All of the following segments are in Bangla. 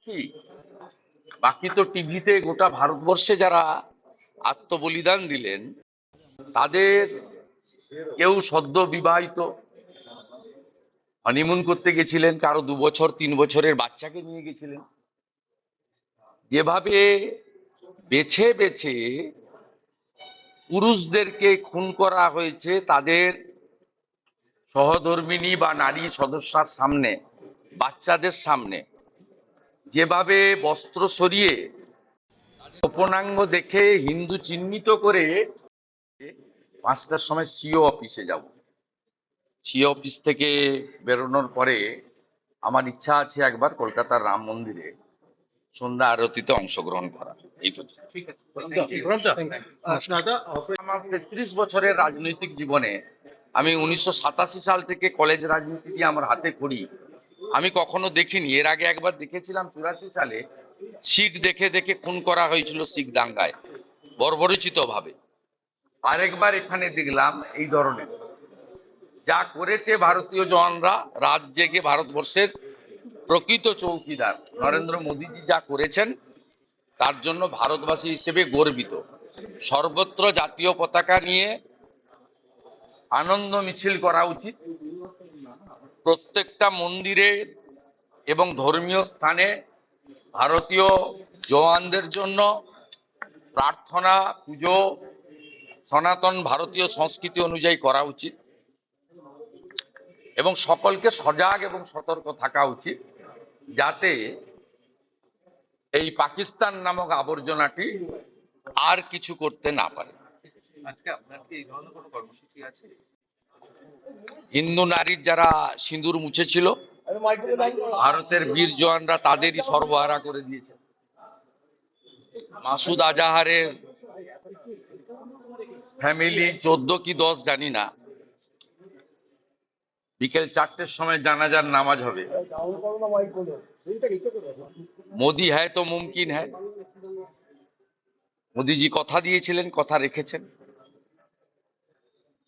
কি বাকি তো টিভিতে গোটা ভারতবর্ষে যারা আত্মবলিদান দিলেন তাদের কেউ সদ্য বিবাহিত, হনিমুন করতে গেছিলেন, কারো 2 বছর 3 বছরের বাচ্চাকে নিয়ে গেছিলেন। যেভাবে বেছে বেছে পুরুষদেরকে খুন করা হয়েছে তাদের সহধর্মিণী বা নারী সদস্যার সামনে, বাচ্চাদের সামনে, যেভাবে বস্ত্র সরিয়ে গোপনাঙ্গ দেখে হিন্দু চিহ্নিত করে 5টার সময় সিও অফিসে যাব। সিও অফিস থেকে বেরোনোর পরে আমার ইচ্ছা আছে একবার কলকাতার রাম মন্দিরে সন্ধ্যা আরতিতে অংশগ্রহণ করা। এইটুকু। আমার 33 বছরের রাজনৈতিক জীবনে আমি 1987 সাল থেকে কলেজ রাজনীতি দিয়ে আমার হাতে করি, আমি কখনো দেখিনি। এর আগে একবার দেখেছিলাম 84 সালে শিখ দেখে দেখে খুন করা হয়েছিল শিখ দাঙ্গায় বর্বরচিত ভাবে। আরেকবার এখানে দেখলাম এই ধরনের যা করেছে ভারতীয় জওয়ানরা, রাত জেগে ভারতবর্ষের প্রকৃত চৌকিদার নরেন্দ্র মোদীজি যা করেছেন তার জন্য ভারতবাসী হিসেবে গর্বিত। সর্বত্র জাতীয় পতাকা নিয়ে আনন্দ মিছিল করা উচিত। প্রত্যেকটা মন্দিরে এবং ধর্মীয় স্থানে ভারতীয় জওয়ানদের জন্য প্রার্থনা, পুজো সনাতন ভারতীয় সংস্কৃতি অনুযায়ী করা উচিত এবং সকলকে সজাগ এবং সতর্ক থাকা উচিত যাতে এই পাকিস্তান নামক আবর্জনাটি আর কিছু করতে না পারে। আজকে আপনার কি এই ধরনের কোনো কর্মসূচি আছে? হিন্দু নারীর যারা সিঁদুর মুছেছিল, ভারতের বীর জওয়ানরা তাদেরই সর্বহারা করে দিয়েছে। মাসুদ আজাহারের ফ্যামিলি 14 কি 10 জানি না, বিকেল 4টের সময় জানাজার নামাজ হবে। মোদি হ্যায় তো মুমকিন হ্যায়। মোদিজি কথা দিয়েছিলেন, কথা রেখেছেন।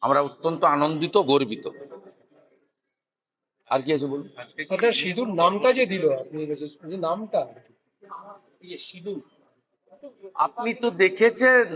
আমরা অত্যন্ত আনন্দিত, গর্বিত। আর কি আছে বলুন? আজকে আপনার সিঁদুর নামটা যে দিল আপনি, যে নামটা সিঁদুর আপনি তো দেখেছেন